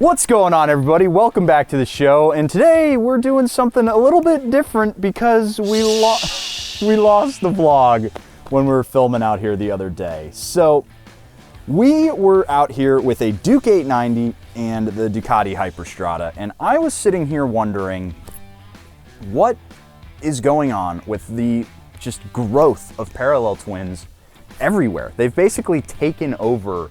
What's going on, everybody? Welcome back to the show, and today we're doing something a little bit different because we lost the vlog when we were filming out here the other day. So we were out here with a Duke 890 and the Ducati Hyperstrada, and I was sitting here wondering what is going on with the just growth of parallel twins everywhere. They've basically taken over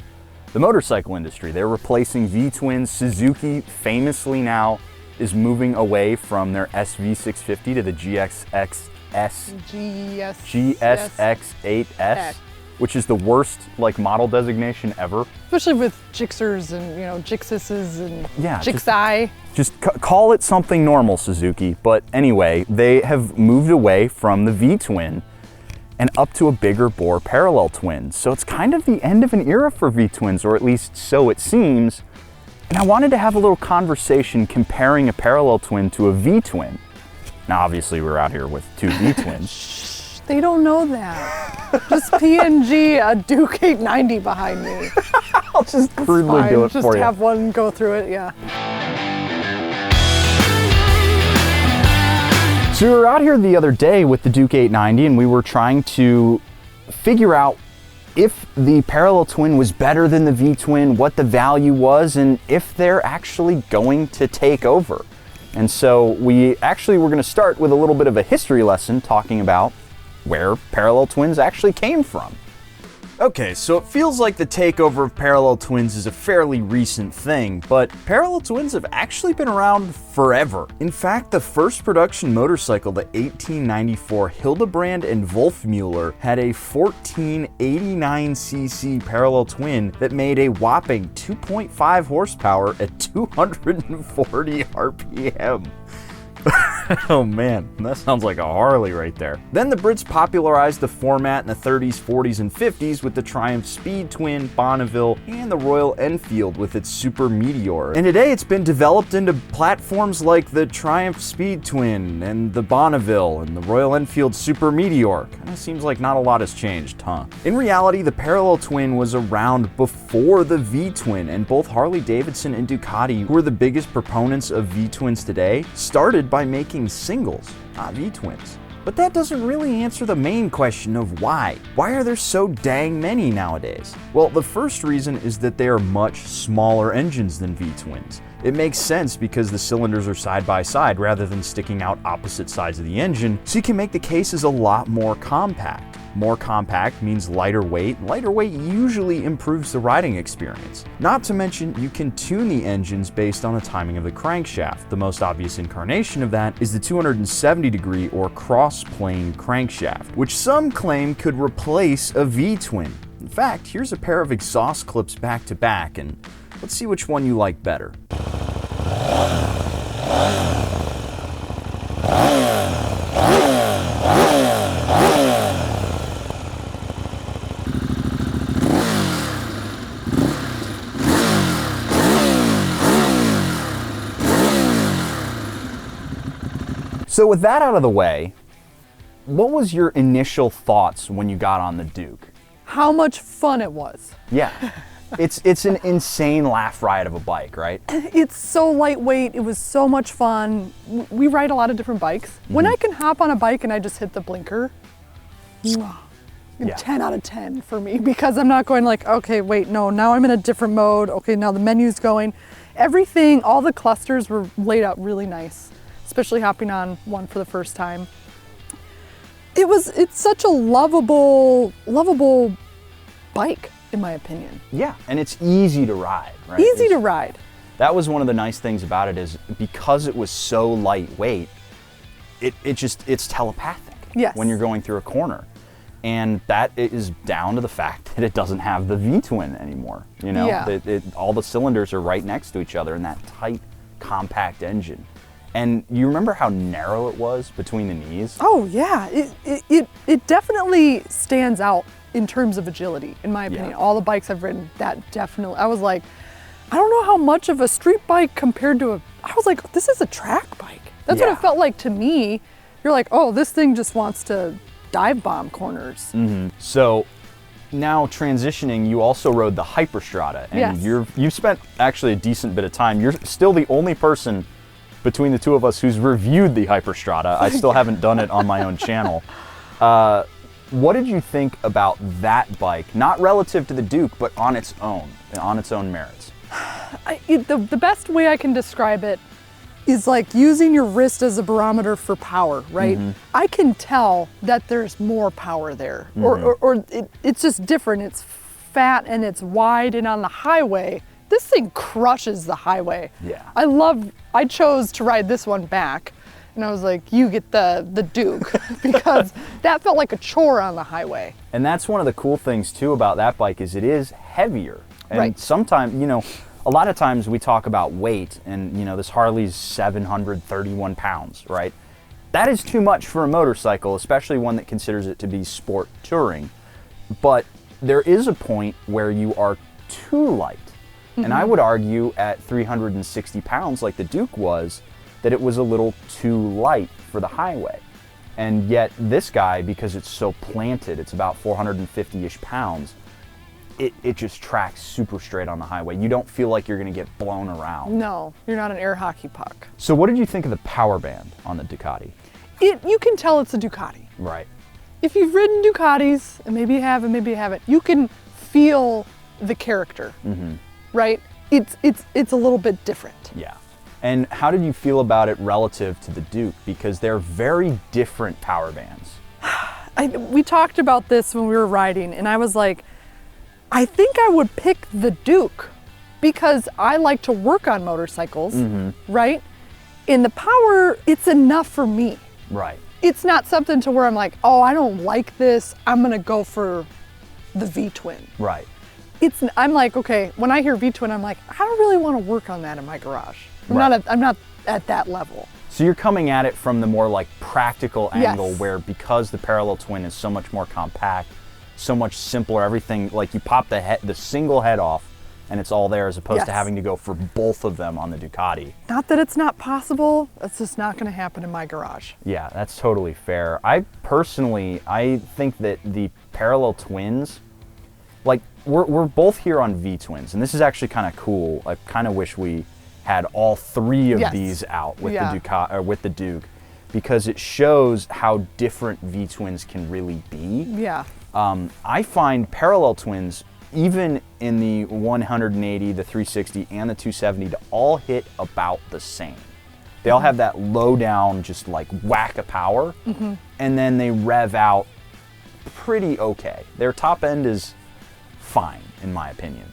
the motorcycle industry. They're replacing V-twins. Suzuki famously now is moving away from their SV650 to the GSX-8S, which is the worst model designation ever. Especially with Gixxers and Gixxuses and Gixxi. Just call it something normal, Suzuki. But anyway, they have moved away from the V-twin and up to a bigger bore parallel twin. So it's kind of the end of an era for V-twins, or at least so it seems. And I wanted to have a little conversation comparing a parallel twin to a V-twin. Now, obviously, we're out here with two V-twins. They don't know that. Just PNG a Duke 890 behind me. I'll just crudely do it for you. Just have one go through it, yeah. So we were out here the other day with the Duke 890 and we were trying to figure out if the parallel twin was better than the V-twin, what the value was, and if they're actually going to take over. And so we actually were going to start with a little bit of a history lesson talking about where parallel twins actually came from. Okay, so it feels like the takeover of parallel twins is a fairly recent thing, but parallel twins have actually been around forever. In fact, the first production motorcycle, the 1894 Hildebrand and Wolfmueller, had a 1489cc parallel twin that made a whopping 2.5 horsepower at 240 RPM. Oh man, that sounds like a Harley right there. Then the Brits popularized the format in the 30s, 40s, and 50s with the Triumph Speed Twin, Bonneville, and the Royal Enfield with its Super Meteor. And today it's been developed into platforms like the Triumph Speed Twin and the Bonneville and the Royal Enfield Super Meteor. Kinda seems like not a lot has changed, huh? In reality, the parallel twin was around before the V-twin, and both Harley-Davidson and Ducati, who are the biggest proponents of V-twins today, started by making singles, not V-twins. But that doesn't really answer the main question of why. Why are there so dang many nowadays? Well, the first reason is that they are much smaller engines than V-twins. It makes sense because the cylinders are side by side rather than sticking out opposite sides of the engine, so you can make the cases a lot more compact. More compact means lighter weight. Lighter weight usually improves the riding experience. Not to mention, you can tune the engines based on the timing of the crankshaft. The most obvious incarnation of that is the 270-degree or cross-plane crankshaft, which some claim could replace a V-twin. In fact, here's a pair of exhaust clips back to back, and let's see which one you like better. So with that out of the way, what was your initial thoughts when you got on the Duke? How much fun it was. Yeah, it's an insane laugh ride of a bike, right? It's so lightweight, it was so much fun. We ride a lot of different bikes. Mm-hmm. When I can hop on a bike and I just hit the blinker, 10 out of 10 for me, because I'm not going like, okay, wait, no, now I'm in a different mode. Okay, now the menu's going. Everything, all the clusters were laid out really nice. Especially hopping on one for the first time. It's such a lovable bike, in my opinion. Yeah, and it's easy to ride, right? Easy to ride. That was one of the nice things about it, is because it was so lightweight, it's telepathic. Yes. When you're going through a corner. And that is down to the fact that it doesn't have the V-twin anymore. Yeah. All the cylinders are right next to each other in that tight, compact engine. And you remember how narrow it was between the knees? Oh yeah, it definitely stands out in terms of agility, in my opinion. Yeah. All the bikes I've ridden, that definitely, I was like, I don't know how much of a street bike compared to I was like, this is a track bike. That's what it felt like to me. You're like, oh, this thing just wants to dive bomb corners. Mm-hmm. So now transitioning, you also rode the Hyperstrata, and Yes. you've spent actually a decent bit of time. You're still the only person between the two of us who's reviewed the Hyperstrata. I still haven't done it on my own channel. What did you think about that bike? Not relative to the Duke, but on its own merits. The best way I can describe it is like using your wrist as a barometer for power, right? I can tell that there's more power there, or it's just different. It's fat and it's wide, and on the highway, this thing crushes the highway. Yeah. I chose to ride this one back, and I was like, you get the Duke, because that felt like a chore on the highway. And that's one of the cool things too about that bike is it is heavier. And Right. sometimes, a lot of times we talk about weight, and this Harley's 731 pounds, right? That is too much for a motorcycle, especially one that considers it to be sport touring. But there is a point where you are too light. And I would argue at 360 pounds, like the Duke was, that it was a little too light for the highway. And yet this guy, because it's so planted, it's about 450-ish pounds, it just tracks super straight on the highway. You don't feel like you're gonna get blown around. No, you're not an air hockey puck. So what did you think of the power band on the Ducati? You can tell it's a Ducati. Right. If you've ridden Ducatis, and maybe you have and maybe you haven't, you can feel the character, right? It's a little bit different. Yeah. And how did you feel about it relative to the Duke? Because they're very different power bands. We talked about this when we were riding, and I was like, I think I would pick the Duke because I like to work on motorcycles, right? In the power, it's enough for me. Right. It's not something to where I'm like, oh, I don't like this, I'm gonna go for the V-twin. Right. I'm like, okay, when I hear V-twin, I'm like, I don't really want to work on that in my garage. I'm not at that level. So you're coming at it from the more like practical angle Yes. where because the parallel twin is so much more compact, so much simpler, everything, like you pop the single head off and it's all there as opposed to Yes. having to go for both of them on the Ducati. Not that it's not possible, it's just not gonna happen in my garage. Yeah, that's totally fair. I think that the parallel twins, like we're both here on V-twins, and this is actually kind of cool. I kind of wish we had all three of Yes. these out with Yeah. the Ducati or with the Duke, because it shows how different V-twins can really be. Yeah. I find parallel twins, even in the 180, the 360, and the 270, to all hit about the same. They all have that low down, just like whack of power, and then they rev out pretty okay. Their top end is fine, in my opinion.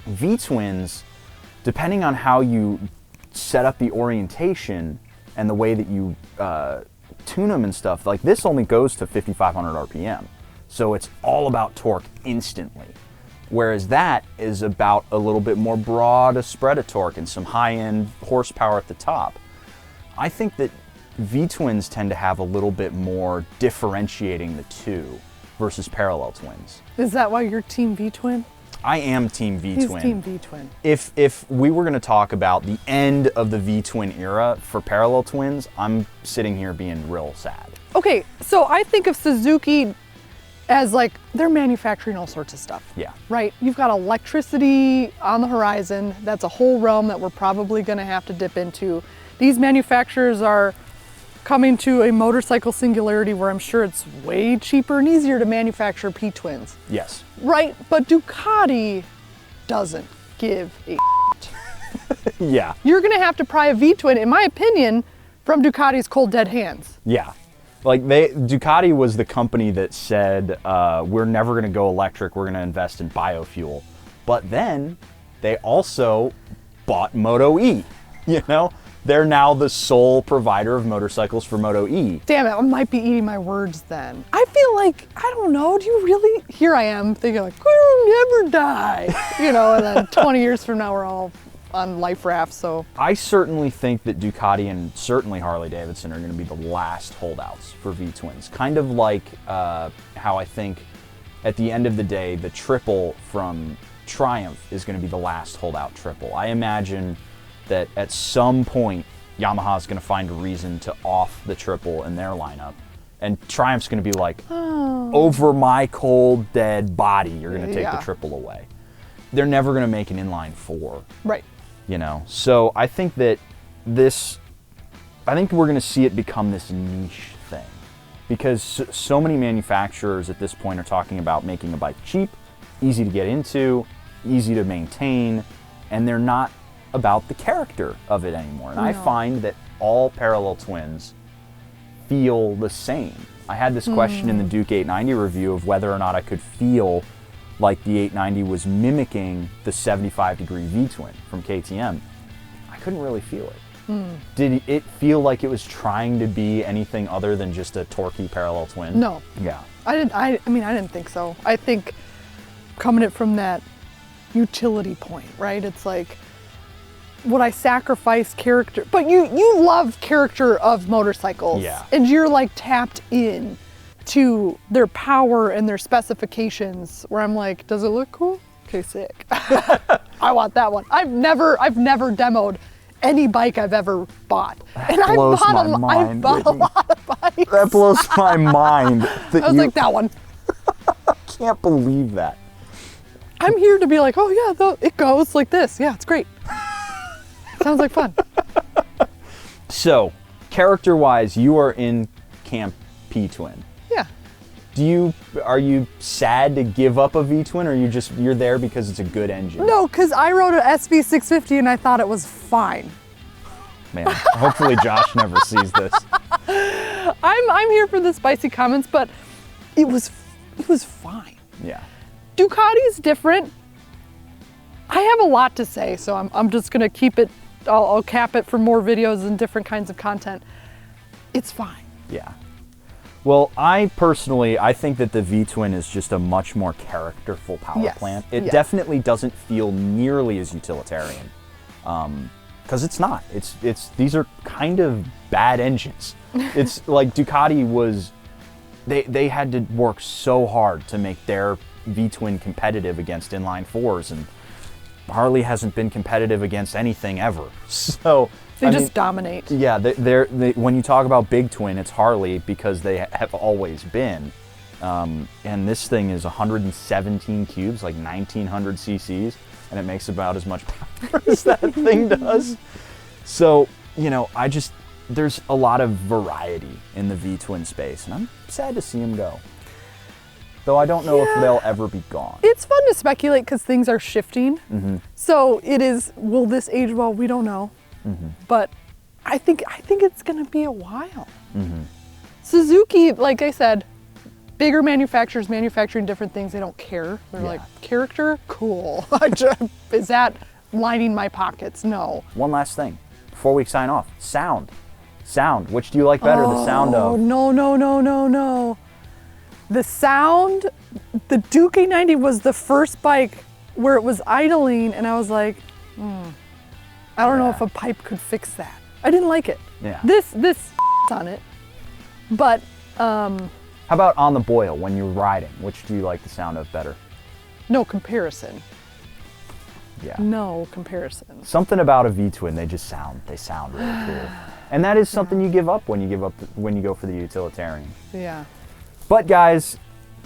V-twins, depending on how you set up the orientation and the way that you tune them and stuff, like this only goes to 5,500 RPM. So it's all about torque instantly. Whereas that is about a little bit more broad a spread of torque and some high-end horsepower at the top. I think that V-twins tend to have a little bit more differentiating the two versus parallel twins. Is that why you're team V-twin? I am team He's V-twin. team V-twin. If we were going to talk about the end of the V-twin era for parallel twins, I'm sitting here being real sad. Okay, so I think of Suzuki as like, they're manufacturing all sorts of stuff. Yeah. Right? You've got electricity on the horizon. That's a whole realm that we're probably gonna have to dip into. These manufacturers are coming to a motorcycle singularity where I'm sure it's way cheaper and easier to manufacture P-twins. Yes. Right? But Ducati doesn't give a Yeah. You're gonna have to pry a V-twin, in my opinion, from Ducati's cold dead hands. Yeah. Like Ducati was the company that said, we're never going to go electric, we're going to invest in biofuel. But then they also bought Moto E, They're now the sole provider of motorcycles for Moto E. Damn it, I might be eating my words then. I feel like, I don't know, do you really? Here I am thinking like, we'll never die. And then 20 years from now we're all on life rafts, so. I certainly think that Ducati and certainly Harley Davidson are going to be the last holdouts for V-twins. Kind of like how I think at the end of the day, the triple from Triumph is going to be the last holdout triple. I imagine that at some point, Yamaha's going to find a reason to off the triple in their lineup And Triumph's going to be like, over my cold, dead body, you're going to take the triple away. They're never going to make an inline 4. Right. You know, so I think that I think we're going to see it become this niche thing, because so many manufacturers at this point are talking about making a bike cheap, easy to get into, easy to maintain, and they're not about the character of it anymore. And I find that all parallel twins feel the same. I had this question in the Duke 890 review of whether or not I could feel like the 890 was mimicking the 75-degree V-twin from KTM. I couldn't really feel it. Did it feel like it was trying to be anything other than just a torquey parallel twin? No. Yeah. I didn't think so. I think coming at from that utility point, right? It's like, would I sacrifice character? But you love character of motorcycles. Yeah. And you're like tapped in to their power and their specifications, where I'm like, does it look cool? Okay, sick. I want that one. I've never demoed any bike I've ever bought. And That blows my mind, I've bought a lot of bikes. That blows my mind. I was like, that one. Can't believe that. I'm here to be like, oh yeah, it goes like this. Yeah, it's great. Sounds like fun. So, character-wise, you are in Camp P-Twin. Yeah. Are you sad to give up a V-twin, or you're there because it's a good engine? No, because I rode an SV650 and I thought it was fine. Man, hopefully Josh never sees this. I'm here for the spicy comments, but it was fine. Yeah. Ducati's different. I have a lot to say, so I'm just gonna keep it. I'll cap it for more videos and different kinds of content. It's fine. Yeah. Well, I think that the V-twin is just a much more characterful power plant. It definitely doesn't feel nearly as utilitarian, because it's not. These are kind of bad engines. It's like Ducati was, they had to work so hard to make their V-twin competitive against inline 4s, and Harley hasn't been competitive against anything ever. So they just dominate. Yeah, when you talk about big twin, it's Harley, because they have always been. And this thing is 117 cubes, like 1900 cc's, and it makes about as much power as that thing does. So, you know, there's a lot of variety in the V-twin space, and I'm sad to see them go. Though I don't know if they'll ever be gone. It's fun to speculate because things are shifting. So it is, will this age well? We don't know. But I think it's gonna be a while. Suzuki, like I said, bigger manufacturers manufacturing different things. They don't care. They're like, character, cool. Is that lining my pockets? No. One last thing before we sign off: sound. Which do you like better? The sound of? No. The sound. The Duke 890 was the first bike where it was idling, and I was like, I don't know if a pipe could fix that. I didn't like it. Yeah. This on it, but how about on the boil when you're riding? Which do you like the sound of better? No comparison. Yeah. No comparison. Something about a V-twin, they sound really cool, and that is something you give up when you go for the utilitarian. Yeah. But guys,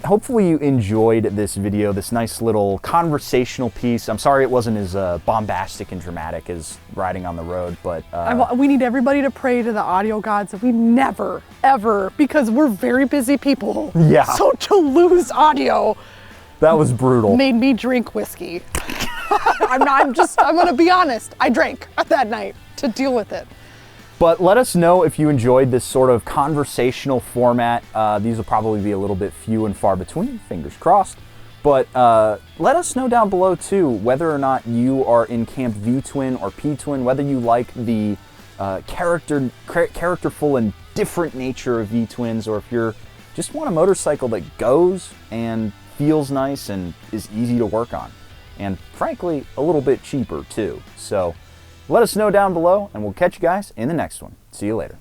hopefully you enjoyed this video, this nice little conversational piece. I'm sorry it wasn't as bombastic and dramatic as riding on the road, but we need everybody to pray to the audio gods that we never, ever, because we're very busy people. Yeah. So to lose audio, that was brutal. Made me drink whiskey. I'm gonna be honest. I drank that night to deal with it. But let us know if you enjoyed this sort of conversational format. These will probably be a little bit few and far between, fingers crossed. But let us know down below too whether or not you are in Camp V-twin or P-twin, whether you like the characterful and different nature of V-twins, or if you're just want a motorcycle that goes and feels nice and is easy to work on. And frankly, a little bit cheaper too. So let us know down below, and we'll catch you guys in the next one. See you later.